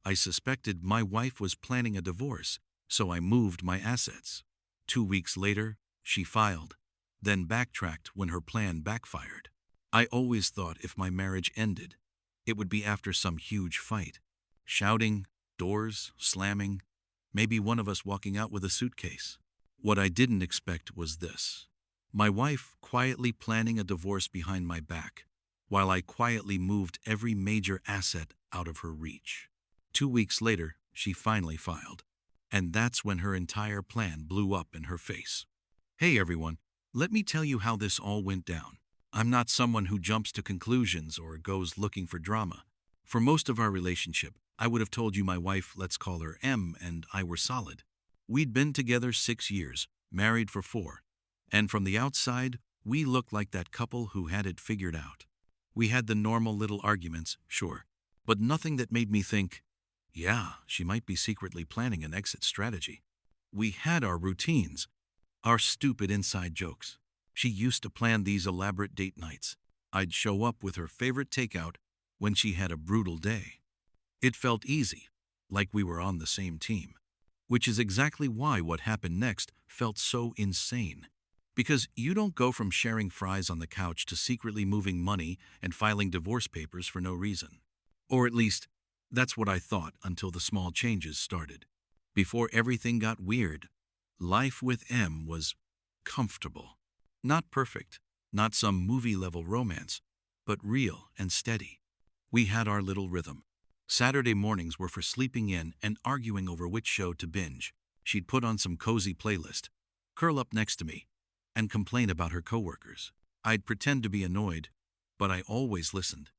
I suspected my wife was planning a divorce, so I moved my assets. 2 weeks later, she filed, then backtracked when her plan backfired. I always thought if my marriage ended, it would be after some huge fight. Shouting, doors slamming, maybe one of us walking out with a suitcase. What I didn't expect was this. My wife quietly planning a divorce behind my back, while I quietly moved every major asset out of her reach. 2 weeks later, she finally filed. And that's when her entire plan blew up in her face. Hey everyone, let me tell you how this all went down. I'm not someone who jumps to conclusions or goes looking for drama. For most of our relationship, I would have told you my wife, let's call her M, and I were solid. We'd been together 6 years, married for 4. And from the outside, we looked like that couple who had it figured out. We had the normal little arguments, sure, but nothing that made me think, yeah, she might be secretly planning an exit strategy. We had our routines, our stupid inside jokes. She used to plan these elaborate date nights. I'd show up with her favorite takeout when she had a brutal day. It felt easy, like we were on the same team. Which is exactly why what happened next felt so insane. Because you don't go from sharing fries on the couch to secretly moving money and filing divorce papers for no reason. Or at least, that's what I thought until the small changes started. Before everything got weird, life with M was comfortable. Not perfect, not some movie-level romance, but real and steady. We had our little rhythm. Saturday mornings were for sleeping in and arguing over which show to binge. She'd put on some cozy playlist, curl up next to me, and complain about her coworkers. I'd pretend to be annoyed, but I always listened.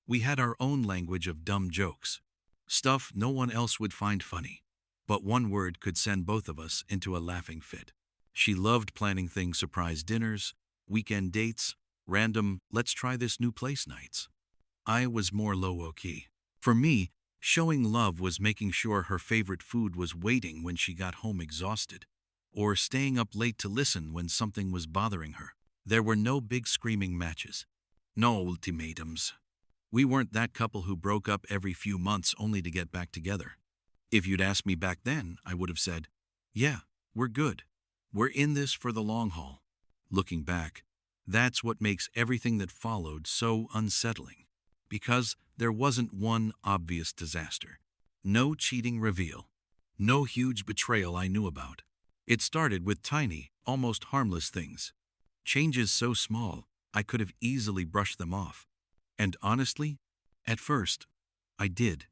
We had our own language of dumb jokes, stuff no one else would find funny, but one word could send both of us into a laughing fit. She loved planning things, surprise dinners, weekend dates, random let's try this new place nights. I was more low-key. For me, showing love was making sure her favorite food was waiting when she got home exhausted, or staying up late to listen when something was bothering her. There were no big screaming matches, no ultimatums. We weren't that couple who broke up every few months only to get back together. If you'd asked me back then, I would have said, yeah, we're good. We're in this for the long haul. Looking back, that's what makes everything that followed so unsettling. Because there wasn't one obvious disaster. No cheating reveal. No huge betrayal I knew about. It started with tiny, almost harmless things. Changes so small, I could have easily brushed them off. And honestly, at first, I did.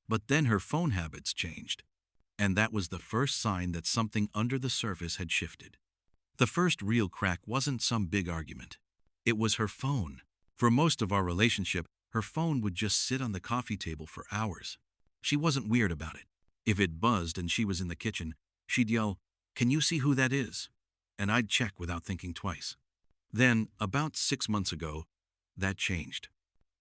But then her phone habits changed. And that was the first sign that something under the surface had shifted. The first real crack wasn't some big argument. It was her phone. For most of our relationship, her phone would just sit on the coffee table for hours. She wasn't weird about it. If it buzzed and she was in the kitchen, she'd yell, "Can you see who that is?" And I'd check without thinking twice. Then, about 6 months ago, that changed.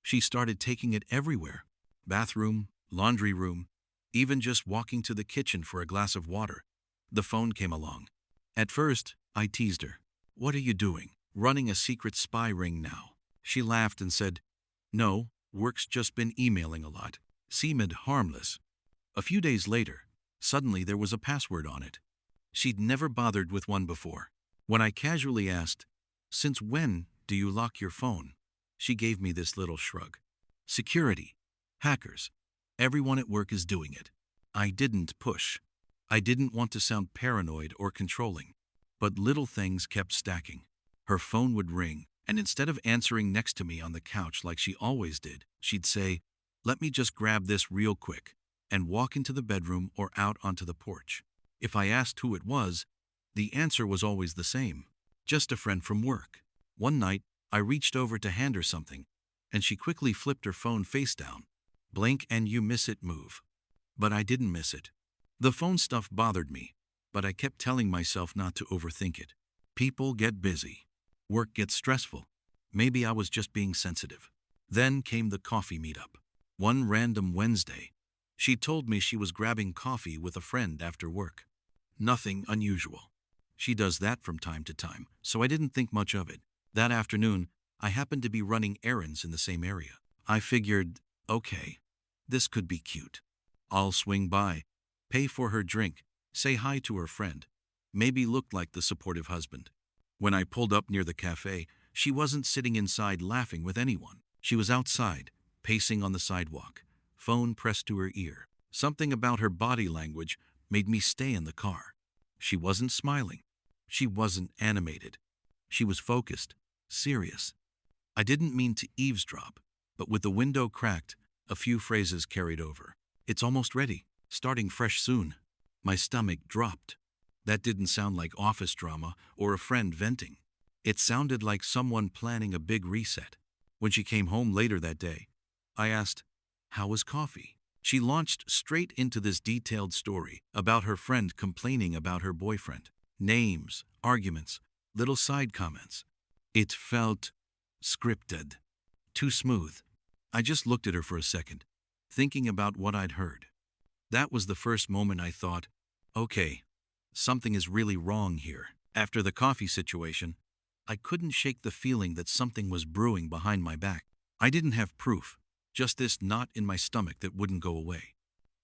She started taking it everywhere. Bathroom, laundry room, even just walking to the kitchen for a glass of water. The phone came along. At first, I teased her. "What are you doing? Running a secret spy ring now?" She laughed and said, "No, work's just been emailing a lot." Seemed harmless. A few days later, suddenly there was a password on it. She'd never bothered with one before. When I casually asked, "Since when do you lock your phone?" she gave me this little shrug. Security. Hackers. Everyone at work is doing it. I didn't push. I didn't want to sound paranoid or controlling. But little things kept stacking. Her phone would ring, and instead of answering next to me on the couch like she always did, she'd say, "Let me just grab this real quick," and walk into the bedroom or out onto the porch. If I asked who it was, the answer was always the same. Just a friend from work. One night, I reached over to hand her something, and she quickly flipped her phone face down. Blink and you miss it move. But I didn't miss it. The phone stuff bothered me, but I kept telling myself not to overthink it. People get busy. Work gets stressful. Maybe I was just being sensitive. Then came the coffee meetup. One random Wednesday, she told me she was grabbing coffee with a friend after work. Nothing unusual. She does that from time to time, so I didn't think much of it. That afternoon, I happened to be running errands in the same area. I figured, okay, this could be cute. I'll swing by, pay for her drink, say hi to her friend, maybe look like the supportive husband. When I pulled up near the cafe, she wasn't sitting inside laughing with anyone. She was outside, pacing on the sidewalk, phone pressed to her ear. Something about her body language made me stay in the car. She wasn't smiling. She wasn't animated. She was focused, serious. I didn't mean to eavesdrop, but with the window cracked, a few phrases carried over. It's almost ready, starting fresh soon. My stomach dropped. That didn't sound like office drama or a friend venting. It sounded like someone planning a big reset. When she came home later that day, I asked, "How was coffee?" She launched straight into this detailed story about her friend complaining about her boyfriend. Names, arguments, little side comments. It felt scripted, too smooth. I just looked at her for a second, thinking about what I'd heard. That was the first moment I thought, okay, something is really wrong here. After the coffee situation, I couldn't shake the feeling that something was brewing behind my back. I didn't have proof, just this knot in my stomach that wouldn't go away.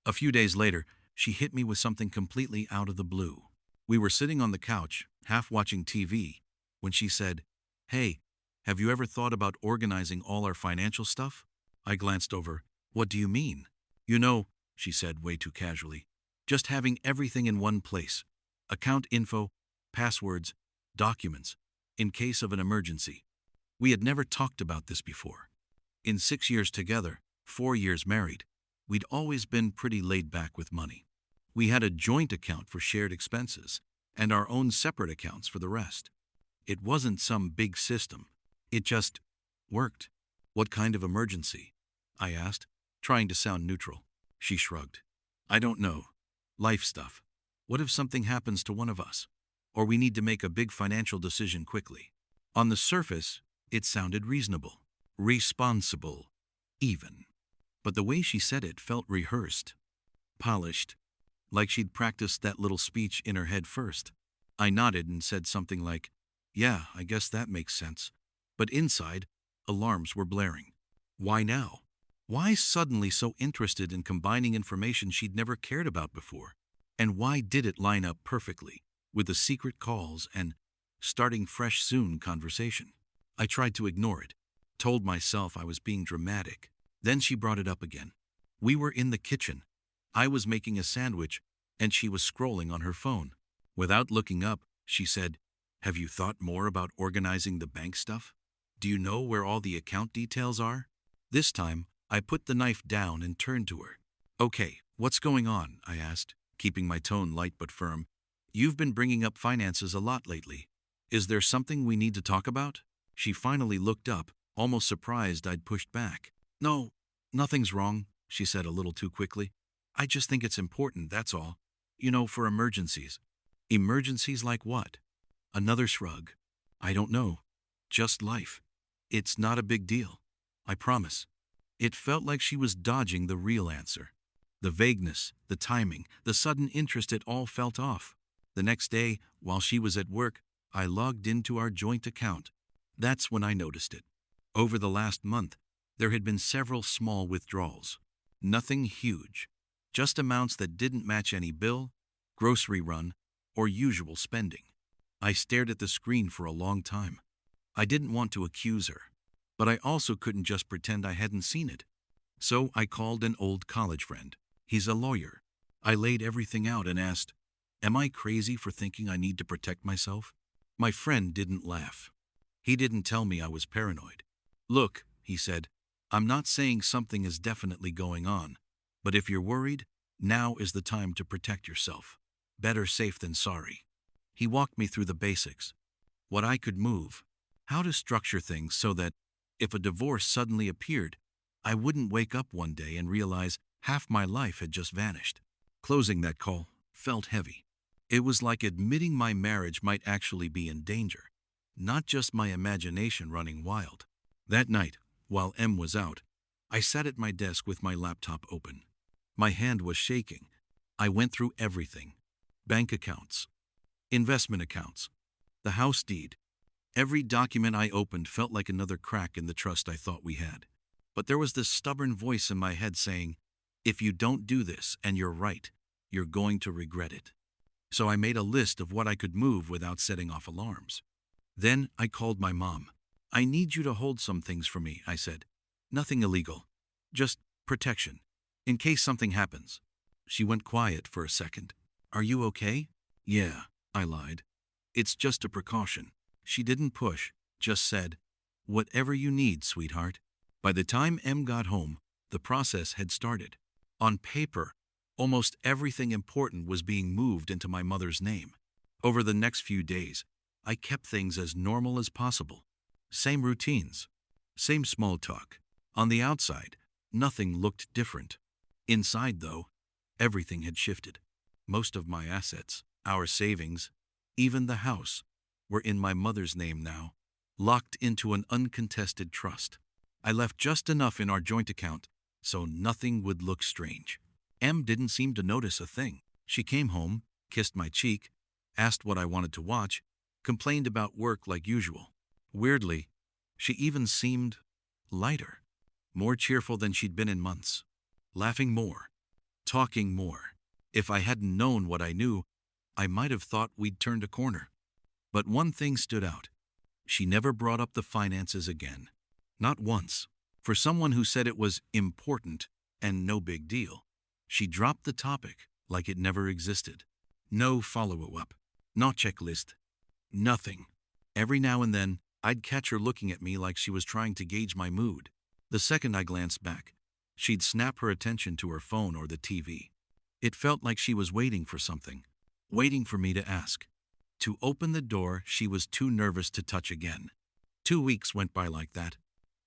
A few days later, she hit me with something completely out of the blue. We were sitting on the couch, half watching TV, when she said, "Hey, have you ever thought about organizing all our financial stuff?" I glanced over. "What do you mean?" "You know," she said way too casually, "just having everything in one place. Account info, passwords, documents, in case of an emergency." We had never talked about this before. In 6 years together, 4 years married, we'd always been pretty laid back with money. We had a joint account for shared expenses and our own separate accounts for the rest. It wasn't some big system. It just worked. "What kind of emergency?" I asked, trying to sound neutral. She shrugged. "I don't know. Life stuff. What if something happens to one of us? Or we need to make a big financial decision quickly?" On the surface, it sounded reasonable. Responsible, even. But the way she said it felt rehearsed, polished, like she'd practiced that little speech in her head first. I nodded and said something like, "Yeah, I guess that makes sense." But inside, alarms were blaring. Why now? Why suddenly so interested in combining information she'd never cared about before? And why did it line up perfectly with the secret calls and starting fresh soon conversation? I tried to ignore it, told myself I was being dramatic. Then she brought it up again. We were in the kitchen. I was making a sandwich, and she was scrolling on her phone. Without looking up, she said, "Have you thought more about organizing the bank stuff? Do you know where all the account details are?" This time, I put the knife down and turned to her. "Okay, what's going on?" I asked, keeping my tone light but firm. "You've been bringing up finances a lot lately. Is there something we need to talk about?" She finally looked up, almost surprised I'd pushed back. "No, nothing's wrong," she said a little too quickly. "I just think it's important, that's all. You know, for emergencies." "Emergencies like what?" Another shrug. "I don't know. Just life. It's not a big deal. I promise." It felt like she was dodging the real answer. The vagueness, the timing, the sudden interest, it all felt off. The next day, while she was at work, I logged into our joint account. That's when I noticed it. Over the last month, there had been several small withdrawals. Nothing huge. Just amounts that didn't match any bill, grocery run, or usual spending. I stared at the screen for a long time. I didn't want to accuse her, but I also couldn't just pretend I hadn't seen it. So I called an old college friend. He's a lawyer. I laid everything out and asked, "Am I crazy for thinking I need to protect myself?" My friend didn't laugh. He didn't tell me I was paranoid. "Look," he said, "I'm not saying something is definitely going on, but if you're worried, now is the time to protect yourself. Better safe than sorry." He walked me through the basics. What I could move, how to structure things so that, if a divorce suddenly appeared, I wouldn't wake up one day and realize half my life had just vanished. Closing that call felt heavy. It was like admitting my marriage might actually be in danger, not just my imagination running wild. That night, while M was out, I sat at my desk with my laptop open. My hand was shaking. I went through everything. Bank accounts, investment accounts, the house deed. Every document I opened felt like another crack in the trust I thought we had. But there was this stubborn voice in my head saying, If you don't do this and you're right, you're going to regret it. So I made a list of what I could move without setting off alarms. Then I called my mom. I need you to hold some things for me, I said. Nothing illegal. Just protection. In case something happens. She went quiet for a second. Are you okay? Yeah, I lied. It's just a precaution. She didn't push, just said, whatever you need, sweetheart. By the time Em got home, the process had started. On paper, almost everything important was being moved into my mother's name. Over the next few days, I kept things as normal as possible. Same routines, same small talk. On the outside, nothing looked different. Inside, though, everything had shifted. Most of my assets, our savings, even the house, were in my mother's name now, locked into an uncontested trust. I left just enough in our joint account so nothing would look strange. Em didn't seem to notice a thing. She came home, kissed my cheek, asked what I wanted to watch, complained about work like usual. Weirdly, she even seemed lighter, more cheerful than she'd been in months, laughing more, talking more. If I hadn't known what I knew, I might have thought we'd turned a corner. But one thing stood out. She never brought up the finances again. Not once. For someone who said it was important and no big deal, she dropped the topic like it never existed. No follow-up, no checklist, nothing. Every now and then, I'd catch her looking at me like she was trying to gauge my mood. The second I glanced back, she'd snap her attention to her phone or the TV. It felt like she was waiting for something, waiting for me to ask. To open the door, she was too nervous to touch again. 2 weeks went by like that.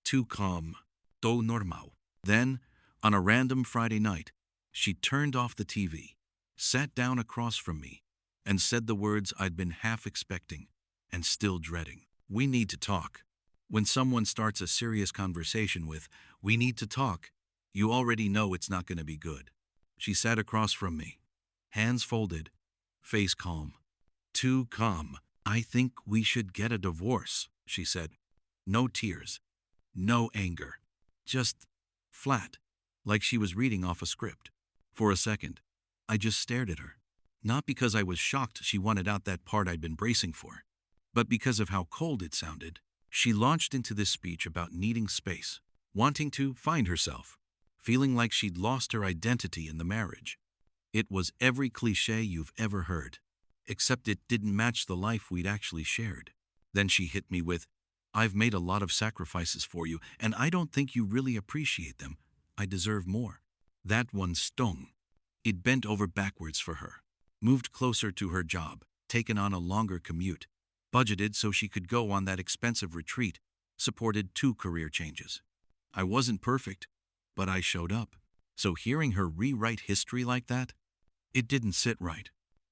Too calm, todo normal. Then, on a random Friday night, she turned off the TV, sat down across from me, and said the words I'd been half expecting and still dreading. We need to talk. When someone starts a serious conversation with, we need to talk, you already know it's not going to be good. She sat across from me, hands folded, face calm. Too calm. I think we should get a divorce, she said. No tears, no anger, just flat, like she was reading off a script. For a second, I just stared at her. Not because I was shocked she wanted out that part I'd been bracing for, but because of how cold it sounded. She launched into this speech about needing space, wanting to find herself, feeling like she'd lost her identity in the marriage. It was every cliché you've ever heard, except it didn't match the life we'd actually shared. Then she hit me with, I've made a lot of sacrifices for you, and I don't think you really appreciate them. I deserve more. That one stung. It bent over backwards for her, moved closer to her job, taken on a longer commute, budgeted so she could go on that expensive retreat, supported 2 career changes. I wasn't perfect, but I showed up. So hearing her rewrite history like that, it didn't sit right.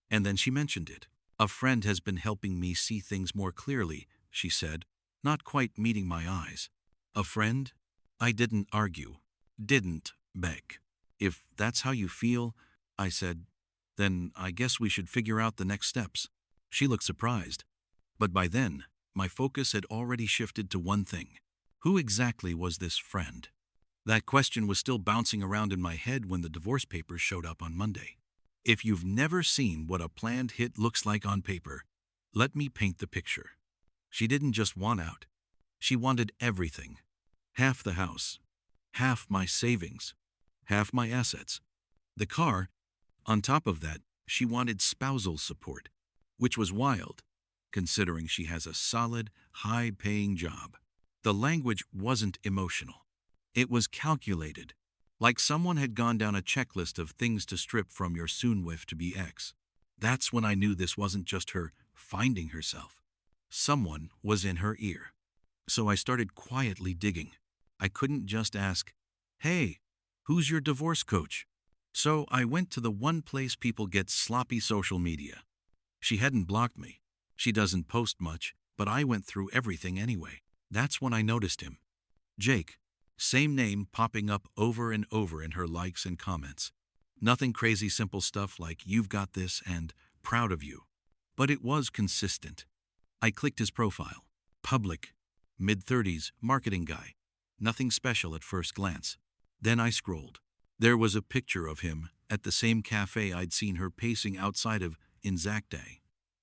And then she mentioned it. A friend has been helping me see things more clearly, she said, not quite meeting my eyes. A friend? I didn't argue, didn't beg. If that's how you feel, I said, then I guess we should figure out the next steps. She looked surprised. But by then, my focus had already shifted to one thing. Who exactly was this friend? That question was still bouncing around in my head when the divorce papers showed up on Monday. If you've never seen what a planned hit looks like on paper, let me paint the picture. She didn't just want out. She wanted everything. Half the house, half my savings, half my assets. The car, on top of that, she wanted spousal support, which was wild, considering she has a solid, high-paying job. The language wasn't emotional. It was calculated, like someone had gone down a checklist of things to strip from your soon-to-be ex. That's when I knew this wasn't just her finding herself. Someone was in her ear. So I started quietly digging. I couldn't just ask, hey, who's your divorce coach? So I went to the one place people get sloppy social media. She hadn't blocked me. She doesn't post much, but I went through everything anyway. That's when I noticed him. Jake. Same name popping up over and over in her likes and comments. Nothing crazy, simple stuff like you've got this and proud of you. But it was consistent. I clicked his profile. Public. Mid-30s, marketing guy. Nothing special at first glance. Then I scrolled. There was a picture of him at the same cafe I'd seen her pacing outside of in Day.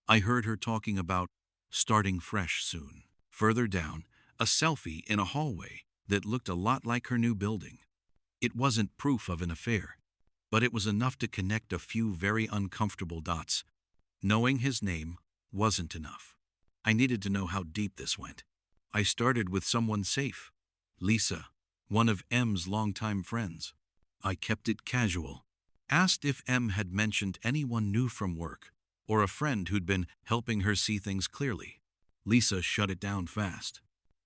I heard her talking about starting fresh soon. Further down, a selfie in a hallway that looked a lot like her new building. It wasn't proof of an affair, but it was enough to connect a few very uncomfortable dots. Knowing his name wasn't enough. I needed to know how deep this went. I started with someone safe, Lisa, one of M's longtime friends. I kept it casual. Asked if M had mentioned anyone new from work, or a friend who'd been helping her see things clearly. Lisa shut it down fast.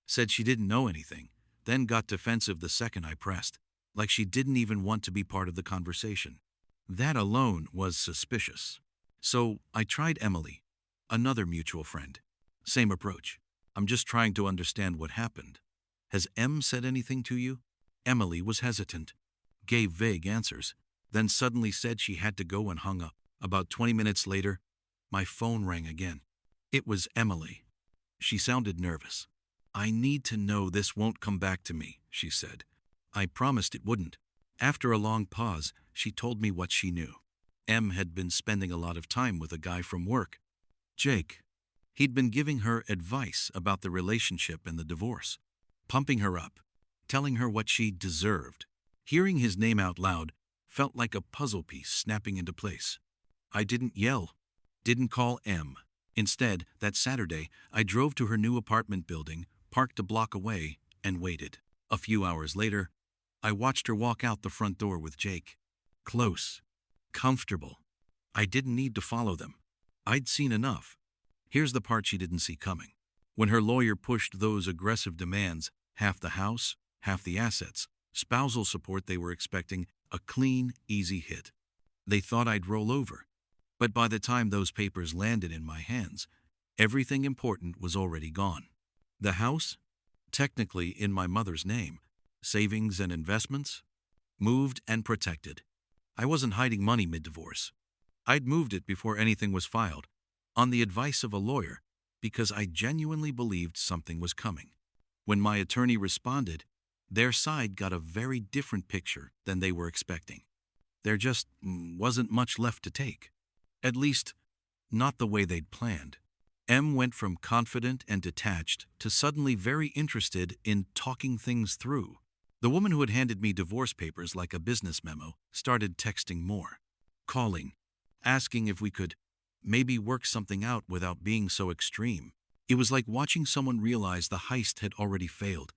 Said she didn't know anything, then got defensive the second I pressed, like she didn't even want to be part of the conversation. That alone was suspicious. So I tried Emily, another mutual friend. Same approach. I'm just trying to understand what happened. Has M said anything to you? Emily was hesitant, gave vague answers, then suddenly said she had to go and hung up. About 20 minutes later, my phone rang again. It was Emily. She sounded nervous. I need to know this won't come back to me, she said. I promised it wouldn't. After a long pause, she told me what she knew. M had been spending a lot of time with a guy from work, Jake. He'd been giving her advice about the relationship and the divorce, pumping her up, telling her what she deserved. Hearing his name out loud felt like a puzzle piece snapping into place. I didn't yell, didn't call M. Instead, that Saturday, I drove to her new apartment building, parked a block away, and waited. A few hours later, I watched her walk out the front door with Jake. Close. Comfortable. I didn't need to follow them. I'd seen enough. Here's the part she didn't see coming. When her lawyer pushed those aggressive demands, half the house, half the assets, spousal support they were expecting, a clean, easy hit. They thought I'd roll over. But by the time those papers landed in my hands, everything important was already gone. The house, technically in my mother's name, savings and investments, moved and protected. I wasn't hiding money mid-divorce. I'd moved it before anything was filed, on the advice of a lawyer, because I genuinely believed something was coming. When my attorney responded, their side got a very different picture than they were expecting. There just wasn't much left to take. At least, not the way they'd planned. M went from confident and detached to suddenly very interested in talking things through. The woman who had handed me divorce papers like a business memo started texting more, calling, asking if we could maybe work something out without being so extreme. It was like watching someone realize the heist had already failed,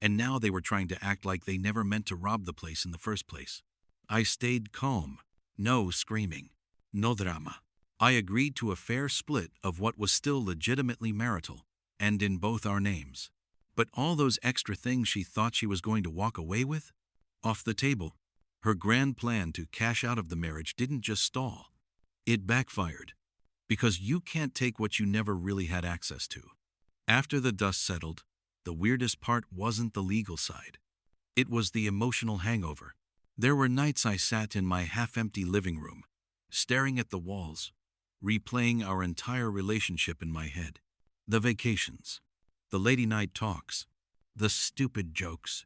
and now they were trying to act like they never meant to rob the place in the first place. I stayed calm. No screaming. No drama. I agreed to a fair split of what was still legitimately marital, and in both our names. But all those extra things she thought she was going to walk away with? Off the table. Her grand plan to cash out of the marriage didn't just stall. It backfired. Because you can't take what you never really had access to. After the dust settled, the weirdest part wasn't the legal side. It was the emotional hangover. There were nights I sat in my half-empty living room, staring at the walls, replaying our entire relationship in my head. The vacations, the lady-night talks, the stupid jokes,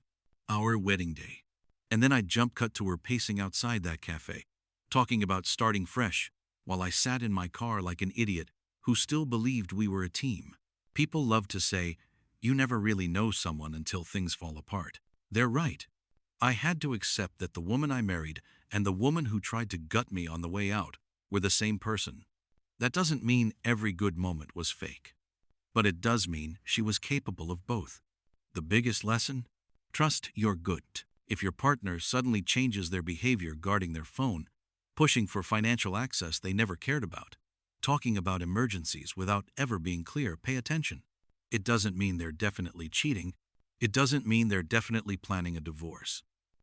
our wedding day. And then I'd jump cut to her pacing outside that cafe, talking about starting fresh, while I sat in my car like an idiot who still believed we were a team. People love to say, you never really know someone until things fall apart. They're right. I had to accept that the woman I married and the woman who tried to gut me on the way out were the same person. That doesn't mean every good moment was fake. But it does mean she was capable of both. The biggest lesson? Trust your gut. If your partner suddenly changes their behavior guarding their phone, pushing for financial access they never cared about, talking about emergencies without ever being clear, pay attention. It doesn't mean they're definitely cheating. It doesn't mean they're definitely planning a divorce.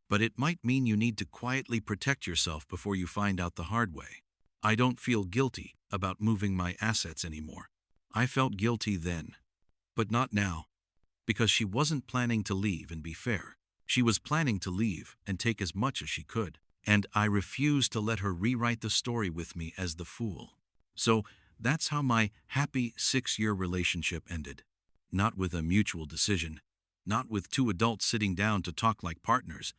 But it might mean you need to quietly protect yourself before you find out the hard way. I don't feel guilty about moving my assets anymore. I felt guilty then, but not now. Because she wasn't planning to leave and be fair. She was planning to leave and take as much as she could. And I refused to let her rewrite the story with me as the fool. So that's how my happy 6-year relationship ended. Not with a mutual decision, not with two adults sitting down to talk like partners,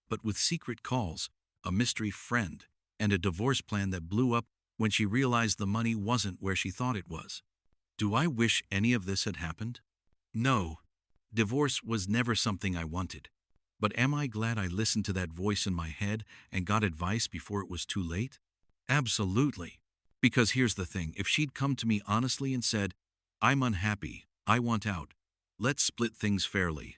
but with secret calls, a mystery friend, and a divorce plan that blew up when she realized the money wasn't where she thought it was. Do I wish any of this had happened? No. Divorce was never something I wanted. But am I glad I listened to that voice in my head and got advice before it was too late? Absolutely. Because here's the thing, if she'd come to me honestly and said, "I'm unhappy, I want out, let's split things fairly,"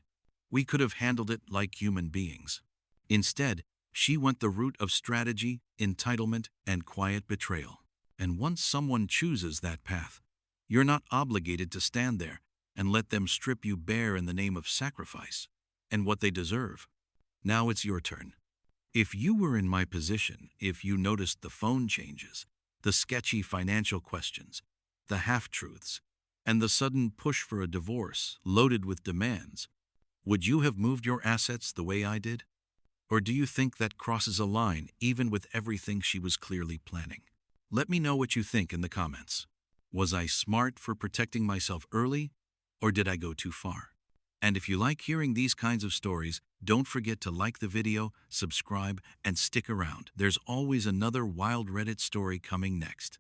we could have handled it like human beings. Instead, she went the route of strategy, entitlement, and quiet betrayal. And once someone chooses that path, you're not obligated to stand there and let them strip you bare in the name of sacrifice and what they deserve. Now it's your turn. If you were in my position, if you noticed the phone changes, the sketchy financial questions, the half-truths, and the sudden push for a divorce loaded with demands, would you have moved your assets the way I did? Or do you think that crosses a line even with everything she was clearly planning? Let me know what you think in the comments. Was I smart for protecting myself early, or did I go too far? And if you like hearing these kinds of stories, don't forget to like the video, subscribe, and stick around. There's always another wild Reddit story coming next.